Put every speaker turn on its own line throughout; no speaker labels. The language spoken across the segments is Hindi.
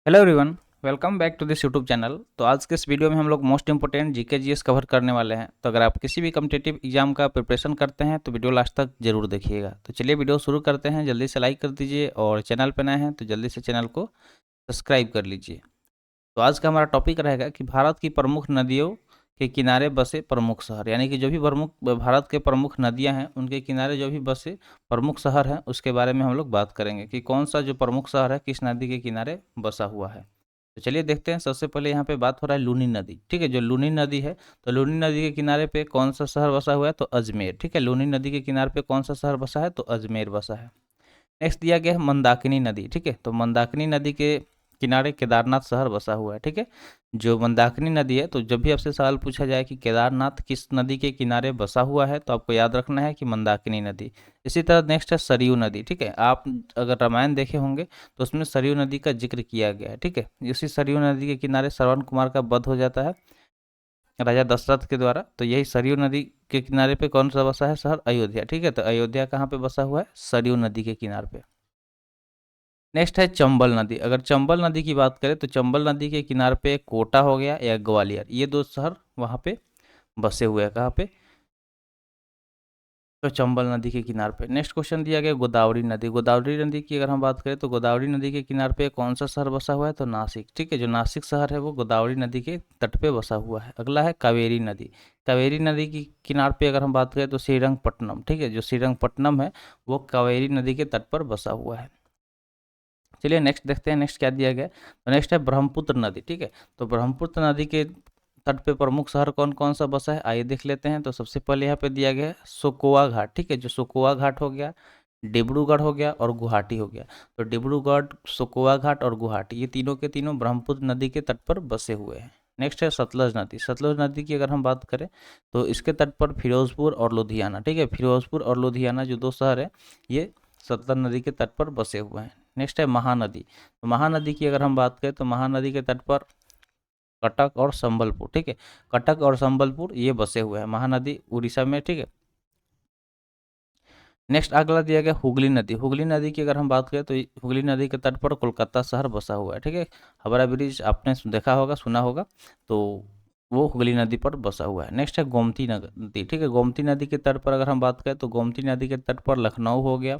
Hello everyone, welcome back to this YouTube channel. तो आज के इस वीडियो में हम लोग most important GK GS cover करने वाले हैं। तो अगर आप किसी भी कम्पिटेटिव एग्जाम का प्रिपरेशन करते हैं तो वीडियो लास्ट तक जरूर देखिएगा। तो चलिए वीडियो शुरू करते हैं। जल्दी से लाइक कर दीजिए और चैनल पर नए हैं तो जल्दी से चैनल को सब्सक्राइब कर लीजिए। तो आज का हमारा टॉपिक रहेगा कि भारत की प्रमुख नदियों के किनारे बसे प्रमुख शहर, यानी कि जो भी प्रमुख भारत के प्रमुख नदियां हैं उनके किनारे जो भी बसे प्रमुख शहर हैं उसके बारे में हम लोग बात करेंगे कि कौन सा जो प्रमुख शहर है किस नदी के किनारे बसा हुआ है। तो चलिए देखते हैं। सबसे पहले यहाँ पे बात हो रहा है लूनी नदी। ठीक है, जो लूनी नदी है तो लूनी नदी के किनारे पे कौन सा शहर बसा हुआ है तो अजमेर। ठीक है, लूनी नदी के किनारे पे कौन सा शहर बसा है तो अजमेर बसा है। नेक्स्ट दिया गया है मंदाकिनी नदी। ठीक है, तो मंदाकिनी नदी के किनारे केदारनाथ शहर बसा हुआ है। ठीक है, जो मंदाकिनी नदी है, तो जब भी आपसे सवाल पूछा जाए कि केदारनाथ किस नदी के किनारे बसा हुआ है तो आपको याद रखना है कि मंदाकिनी नदी। इसी तरह नेक्स्ट है सरयू नदी। ठीक है, आप अगर रामायण देखे होंगे तो उसमें सरयू नदी का जिक्र किया गया है। ठीक है, इसी सरयू नदी के किनारे श्रवण कुमार का वध हो जाता है राजा दशरथ के द्वारा। तो यही सरयू नदी के किनारे पे कौन सा बसा है शहर अयोध्या। ठीक है, तो अयोध्या कहाँ पे बसा हुआ है सरयू नदी के किनारे पे। नेक्स्ट है चंबल नदी। अगर चंबल नदी की बात करें तो चंबल नदी के किनारे पे कोटा हो गया या ग्वालियर, ये दो शहर वहाँ पे बसे हुए हैं। कहाँ पे तो चंबल नदी के किनारे पे। नेक्स्ट क्वेश्चन दिया गया गोदावरी नदी। गोदावरी नदी की अगर हम बात करें तो गोदावरी नदी के किनारे पे कौन सा शहर बसा हुआ है तो नासिक। ठीक है, जो नासिक शहर है वो गोदावरी नदी के तट पे बसा हुआ है। अगला है कावेरी नदी। कावेरी नदी की किनारे पे अगर हम बात करें तो श्रीरंगपट्टनम। ठीक है, जो श्रीरंगपट्टनम है वो कावेरी नदी के तट पर बसा हुआ है। चलिए नेक्स्ट देखते हैं। नेक्स्ट क्या दिया गया तो नेक्स्ट है ब्रह्मपुत्र नदी। ठीक है, तो ब्रह्मपुत्र नदी के तट पे प्रमुख शहर कौन कौन सा बसा है आइए देख लेते हैं। तो सबसे पहले यहाँ पे दिया गया है सुकोआ घाट। ठीक है, जो सुकोआ घाट हो गया, डिब्रूगढ़ हो गया और गुवाहाटी हो गया। तो डिब्रूगढ़, सुकोआ घाट और गुवाहाटी ये तीनों के तीनों ब्रह्मपुत्र नदी के तट पर बसे हुए हैं। नेक्स्ट है सतलज नदी। सतलज नदी की अगर हम बात करें तो इसके तट पर फिरोजपुर और लुधियाना। ठीक है, फिरोजपुर और लुधियाना जो दो शहर है ये सतलज नदी के तट पर बसे हुए हैं। नेक्स्ट है महानदी। तो महानदी की अगर हम बात करें तो महानदी के तट पर कटक और संबलपुर। ठीक है, कटक और संबलपुर ये बसे हुए हैं महानदी उड़ीसा में। ठीक है, नेक्स्ट अगला दिया गया हुगली नदी। हुगली नदी की अगर हम बात करें तो हुगली नदी के तट पर कोलकाता शहर बसा हुआ है। ठीक है, हावड़ा ब्रिज आपने देखा होगा, सुना होगा, तो वो हुगली नदी पर बसा हुआ है। नेक्स्ट है गोमती नदी। ठीक है, गोमती नदी के तट पर अगर हम बात करें तो गोमती नदी के तट पर लखनऊ हो गया,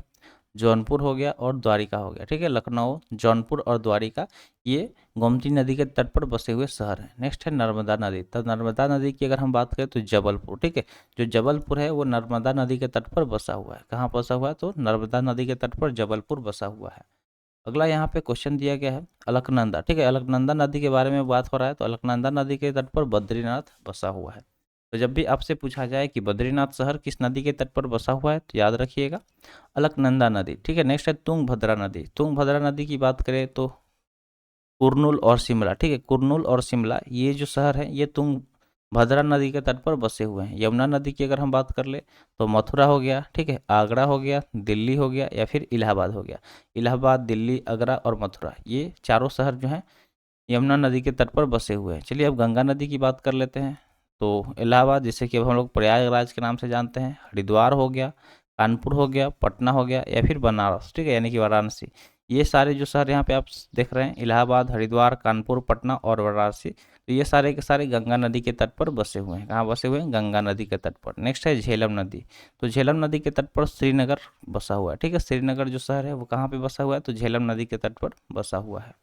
जौनपुर हो गया और द्वारिका हो गया। ठीक है, लखनऊ, जौनपुर और द्वारिका ये गोमती नदी के तट पर बसे हुए शहर हैं। नेक्स्ट है नर्मदा नदी। तो नर्मदा नदी की अगर हम बात करें तो जबलपुर। ठीक है, जो जबलपुर है वो नर्मदा नदी के तट पर बसा हुआ है। कहाँ बसा हुआ है तो नर्मदा नदी के तट पर जबलपुर बसा हुआ है। अगला यहाँ पे क्वेश्चन दिया गया है अलकनंदा। ठीक है, अलकनंदा नदी के बारे में बात हो रहा है तो अलकनंदा नदी के तट पर बद्रीनाथ बसा हुआ है। तो जब भी आपसे पूछा जाए कि बद्रीनाथ शहर किस नदी के तट पर बसा हुआ है तो याद रखिएगा अलकनंदा नदी। ठीक है, नेक्स्ट है तुंगभद्रा नदी। तुंगभद्रा नदी की बात करें तो कुरनूल और शिमला। ठीक है, कुरनूल और शिमला ये जो शहर है ये तुंगभद्रा नदी के तट पर बसे हुए हैं। यमुना नदी की अगर हम बात कर ले तो मथुरा हो गया, ठीक है, आगरा हो गया, दिल्ली हो गया या फिर इलाहाबाद हो गया। इलाहाबाद, दिल्ली, आगरा और मथुरा ये चारों शहर जो हैं यमुना नदी के तट पर बसे हुए हैं। चलिए अब गंगा नदी की बात कर लेते हैं। तो इलाहाबाद, जिसे कि अब हम लोग प्रयागराज के नाम से जानते हैं, हरिद्वार हो गया, कानपुर हो गया, पटना हो गया या फिर बनारस। ठीक है, यानी कि वाराणसी। ये सारे जो शहर यहाँ पे आप देख रहे हैं इलाहाबाद, हरिद्वार, कानपुर, पटना और वाराणसी, तो ये सारे के सारे गंगा नदी के तट पर बसे हुए हैं। कहाँ बसे हुए हैं गंगा नदी के तट पर। नेक्स्ट है झेलम नदी। तो झेलम नदी के तट पर श्रीनगर बसा हुआ है। ठीक है, श्रीनगर जो शहर है वो कहाँ पे बसा हुआ है तो झेलम नदी के तट पर बसा हुआ है।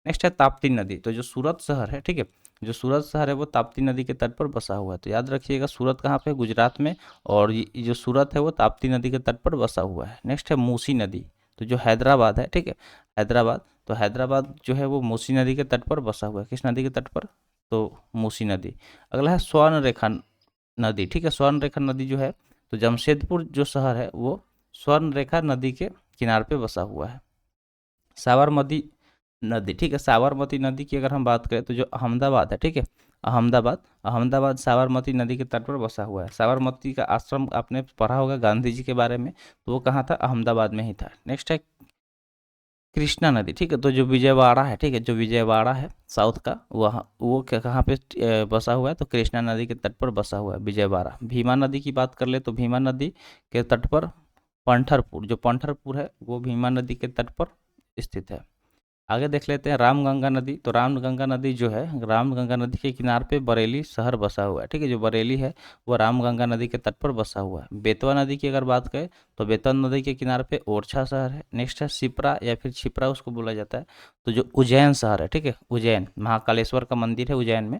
नेक्स्ट है ताप्ती नदी। तो जो सूरत शहर है, ठीक है, जो सूरत शहर है वो ताप्ती नदी के तट पर बसा हुआ है। तो याद रखिएगा सूरत कहाँ पे गुजरात में, और ये जो सूरत है वो ताप्ती नदी के तट पर बसा हुआ है। नेक्स्ट है मूसी नदी। तो जो हैदराबाद है, ठीक है, हैदराबाद, तो हैदराबाद जो है वो मूसी नदी के तट पर बसा हुआ है। किस नदी के तट पर तो मूसी नदी। अगला है स्वर्ण रेखा नदी। ठीक है, स्वर्ण रेखा नदी जो है तो जमशेदपुर जो शहर है वो स्वर्ण रेखा नदी के किनारे पे बसा हुआ है। साबरमती नदी। ठीक है, साबरमती नदी की अगर हम बात करें तो जो अहमदाबाद है, ठीक है, अहमदाबाद, अहमदाबाद साबरमती नदी के तट पर बसा हुआ है। साबरमती का आश्रम आपने पढ़ा होगा गांधी जी के बारे में, तो वो कहाँ था अहमदाबाद में ही था। नेक्स्ट है कृष्णा नदी। ठीक है, तो जो विजयवाड़ा है, ठीक है, जो विजयवाड़ा है साउथ का वहाँ वो कहाँ पे बसा हुआ है तो कृष्णा नदी के तट पर बसा हुआ है विजयवाड़ा। भीमा नदी की बात कर ले तो भीमा नदी के तट पर पंढरपुर, जो पंढरपुर है वो भीमा नदी के तट पर स्थित है। आगे देख लेते हैं रामगंगा नदी। तो रामगंगा नदी जो है, रामगंगा नदी के किनारे पे बरेली शहर बसा हुआ है, ठीक है। जो बरेली है वो रामगंगा नदी के तट पर बसा हुआ है। बेतवा नदी की अगर बात करें तो बेतवा नदी के किनारे पे ओरछा शहर है। नेक्स्ट है शिप्रा या फिर छिप्रा उसको बोला जाता है, तो जो उज्जैन शहर है, ठीक है, उज्जैन महाकालेश्वर का मंदिर है उज्जैन में,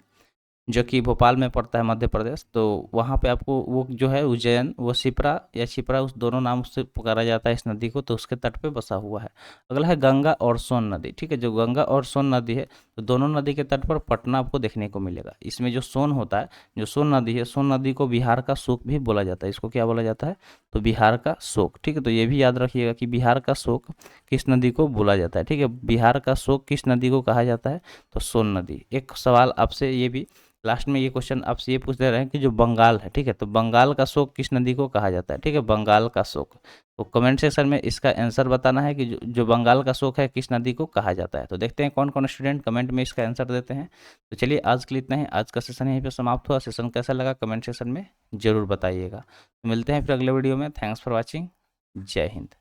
जो कि भोपाल में पड़ता है मध्य प्रदेश। तो वहाँ पे आपको वो जो है उज्जैन, वो शिप्रा या छिप्रा, उस दोनों नाम से पुकारा जाता है इस नदी को, तो उसके तट पे बसा हुआ है। अगला है गंगा और सोन नदी, ठीक है। जो गंगा और सोन नदी है, तो दोनों नदी के तट पर पटना आपको देखने को मिलेगा। इसमें जो सोन होता है, जो सोन नदी है, सोन नदी को बिहार का शोक भी बोला जाता है। इसको क्या बोला जाता है? तो बिहार का शोक, ठीक है। तो ये भी याद रखिएगा कि बिहार का शोक किस नदी को बोला जाता है, ठीक है। बिहार का शोक किस नदी को कहा जाता है? तो सोन नदी। एक सवाल आपसे ये भी लास्ट में, ये क्वेश्चन आपसे ये पूछ दे रहे हैं कि जो बंगाल है, ठीक है, तो बंगाल का शोक किस नदी को कहा जाता है? ठीक है, बंगाल का शोक। तो कमेंट सेक्शन में इसका आंसर बताना है कि जो बंगाल का शोक है किस नदी को कहा जाता है। तो देखते हैं कौन कौन स्टूडेंट कमेंट में इसका आंसर देते हैं। तो चलिए आज के लिए इतना ही। आज का सेशन यहीं पर समाप्त हुआ। सेशन कैसा लगा कमेंट सेक्शन में जरूर बताइएगा। तो मिलते हैं फिर अगले वीडियो में। Thanks for watching. जय हिंद।